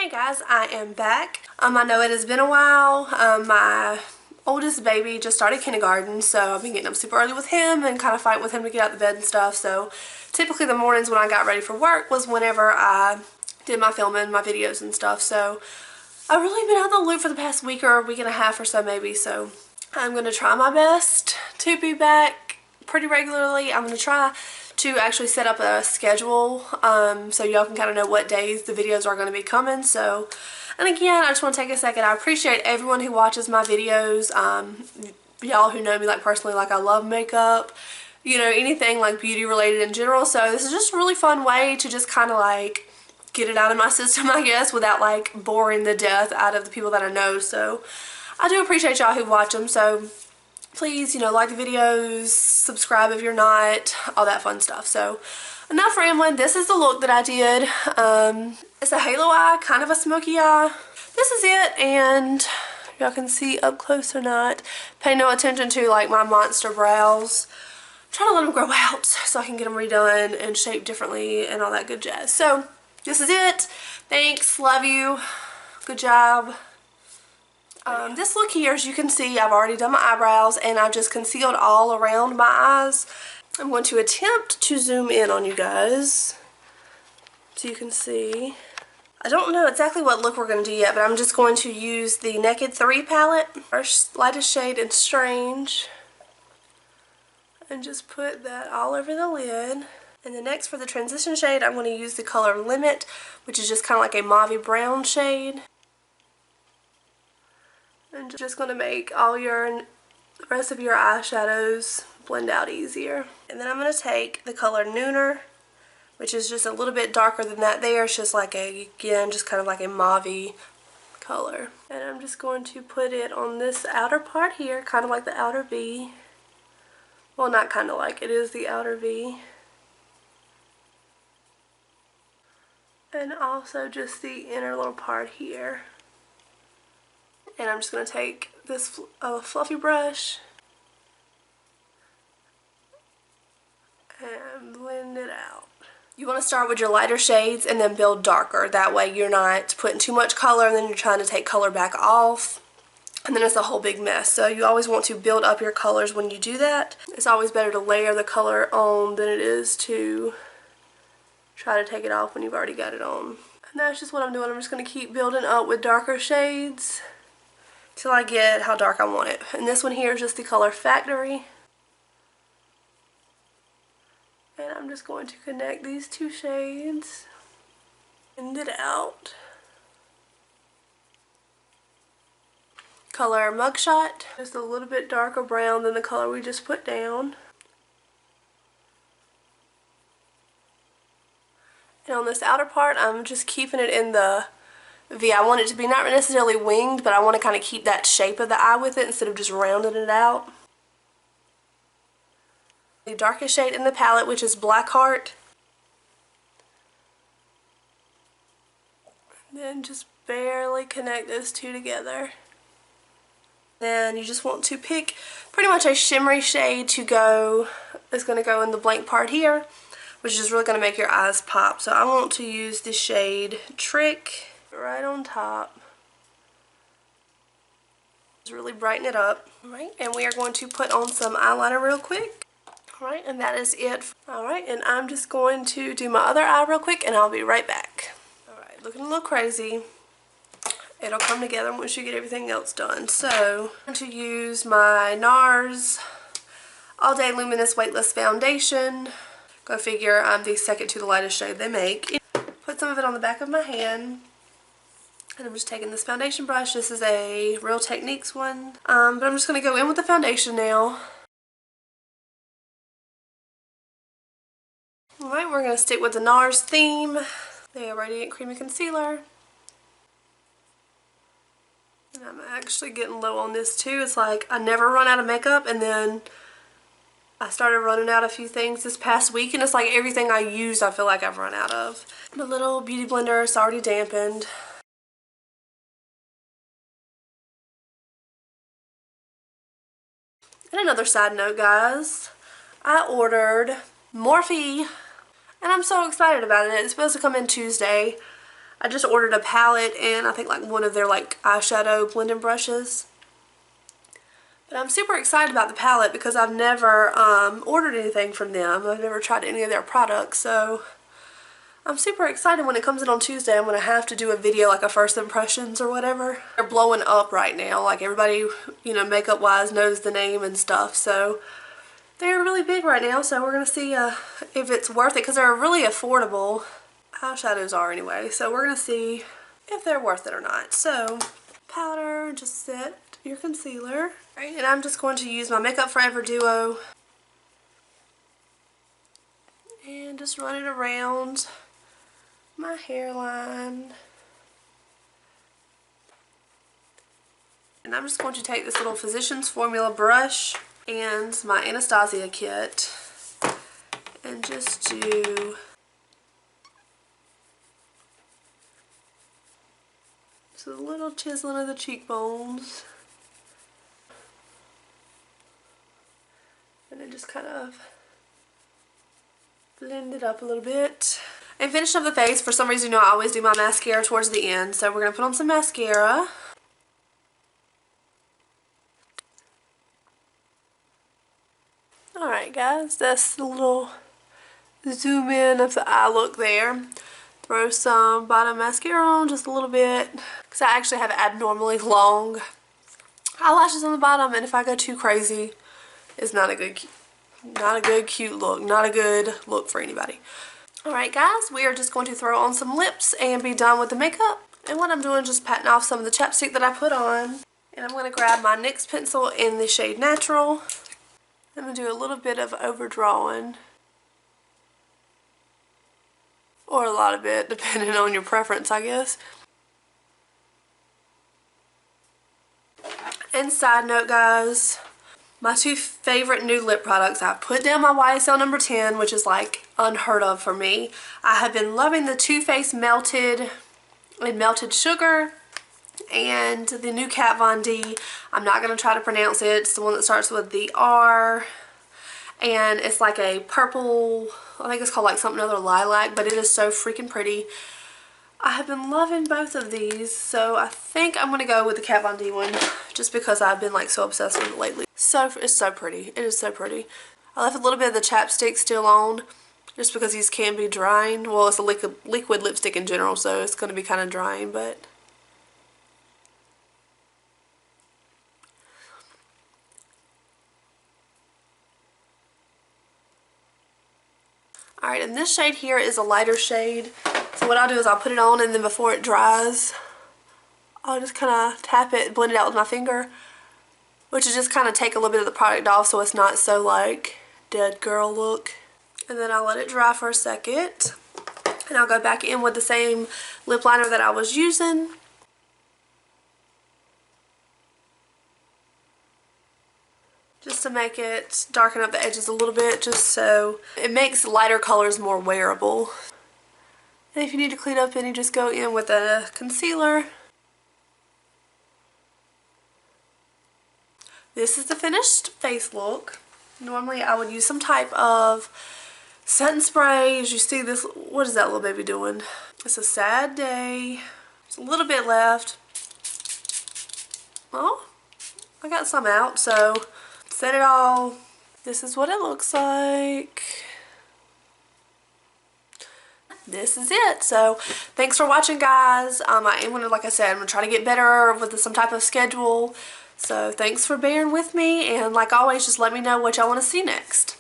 Hey guys, I am back. I know it has been a while. My oldest baby just started kindergarten, so I've been getting up super early with him and kind of fighting with him to get out of bed and stuff. So typically the mornings when I got ready for work was whenever I did my filming, my videos and stuff. So I've really been out of the loop for the past week or a week and a half or so maybe. So I'm going to try my best to be back pretty regularly. I'm going to try to actually set up a schedule so y'all can kind of know what days the videos are going to be coming. So, and again, I just want to take a second. I appreciate everyone who watches my videos. Y'all who know me like personally, like I love makeup, you know, anything like beauty related in general. So this is just a really fun way to just kind of like get it out of my system, I guess, without like boring the death out of the people that I know. So I do appreciate y'all who watch them. So please, you know, like the videos, subscribe if you're not, all that fun stuff. So enough rambling. This is the look that I did. It's a halo eye, kind of a smoky eye. This is it, and y'all can see up close or not. Pay no attention to like my monster brows. I'm trying to let them grow out so I can get them redone and shaped differently and all that good jazz. So this is it. Thanks, love you, good job. This look here, as you can see, I've already done my eyebrows and I've just concealed all around my eyes. I'm going to attempt to zoom in on you guys so you can see. I don't know exactly what look we're going to do yet, but I'm just going to use the Naked 3 palette, our lightest shade in Strange, and just put that all over the lid. And then next for the transition shade, I'm going to use the color Limit, which is just kind of like a mauve brown shade. And just going to make all the rest of your eyeshadows blend out easier. And then I'm going to take the color Nooner, which is just a little bit darker than that there. It's just like again, just kind of like a mauve color. And I'm just going to put it on this outer part here, kind of like the outer V. Well, not kind of like, it is the outer V. And also just the inner little part here. And I'm just going to take this fluffy brush and blend it out. You want to start with your lighter shades and then build darker. That way you're not putting too much color and then you're trying to take color back off. And then it's a whole big mess. So you always want to build up your colors when you do that. It's always better to layer the color on than it is to try to take it off when you've already got it on. And that's just what I'm doing. I'm just going to keep building up with darker shades till I get how dark I want it. And this one here is just the color Factory. And I'm just going to connect these two shades, blend it out. Color Mugshot, just a little bit darker brown than the color we just put down. And on this outer part, I'm just keeping it in the V. I want it to be not necessarily winged, but I want to kind of keep that shape of the eye with it instead of just rounding it out. The darkest shade in the palette, which is Blackheart. And then just barely connect those two together. Then you just want to pick pretty much a shimmery shade to go, it's going to go in the blank part here, which is really going to make your eyes pop. So I want to use the shade Trick right on top. Just really brighten it up. Alright, and we are going to put on some eyeliner real quick. Alright, and that is it. Alright, and I'm just going to do my other eye real quick and I'll be right back. Alright, looking a little crazy. It'll come together once you get everything else done. So, I'm going to use my NARS All Day Luminous Weightless Foundation. Go figure, I'm the second to the lightest shade they make. Put some of it on the back of my hand. And I'm just taking this foundation brush. This is a Real Techniques one. But I'm just going to go in with the foundation now. Alright, we're going to stick with the NARS theme. The Radiant Creamy Concealer. And I'm actually getting low on this too. It's like I never run out of makeup, and then I started running out a few things this past week, and it's like everything I use I feel like I've run out of. My little beauty blender is already dampened. And another side note, guys, I ordered Morphe, and I'm so excited about it. It's supposed to come in Tuesday. I just ordered a palette and I think like one of their like eyeshadow blending brushes. But I'm super excited about the palette because I've never ordered anything from them. I've never tried any of their products, so I'm super excited. When it comes in on Tuesday, I'm going to have to do a video like a first impressions or whatever. They're blowing up right now. Like everybody, you know, makeup wise knows the name and stuff. So they're really big right now. So we're going to see if it's worth it because they're really affordable. Eyeshadows are anyway. So we're going to see if they're worth it or not. So powder, just set your concealer. Right, and I'm just going to use my Makeup Forever Duo. And just run it around my hairline. And I'm just going to take this little Physicians Formula brush and my Anastasia kit and just do just a little chiseling of the cheekbones. And then just kind of blend it up a little bit. And finish up the face. For some reason, you know, I always do my mascara towards the end. So we're going to put on some mascara. Alright guys, that's the little zoom in of the eye look there. Throw some bottom mascara on just a little bit. Because I actually have abnormally long eyelashes on the bottom. And if I go too crazy, it's not a good cute look. Not a good look for anybody. Alright guys, we are just going to throw on some lips and be done with the makeup. And what I'm doing is just patting off some of the chapstick that I put on. And I'm going to grab my NYX pencil in the shade Natural. I'm going to do a little bit of overdrawing. Or a lot of it, depending on your preference, I guess. And side note guys, my two favorite new lip products, I put down my YSL number 10, which is like unheard of for me. I have been loving the Too Faced Melted and Melted Sugar and the new Kat Von D. I'm not going to try to pronounce it. It's the one that starts with the R. And it's like a purple, I think it's called like something other lilac, but it is so freaking pretty. I have been loving both of these, so I think I'm going to go with the Kat Von D one just because I've been like so obsessed with it lately. So, it's so pretty. It is so pretty. I left a little bit of the chapstick still on just because these can be drying. Well, it's a liquid lipstick in general, so it's going to be kind of drying, but alright, and this shade here is a lighter shade. So what I'll do is I'll put it on and then before it dries, I'll just kind of tap it, blend it out with my finger. Which is just kind of take a little bit of the product off so it's not so like dead girl look. And then I'll let it dry for a second. And I'll go back in with the same lip liner that I was using. Just to make it darken up the edges a little bit, just so it makes lighter colors more wearable. And if you need to clean up any, just go in with a concealer. This is the finished face look. Normally I would use some type of setting spray. As you see this, what is that little baby doing? It's a sad day. There's a little bit left. Oh, I got some out, so set it all. This is what it looks like. This is it. So thanks for watching guys. I am gonna, like I said, I'm gonna try to get better with some type of schedule. So thanks for bearing with me, and like always, just let me know what y'all want to see next.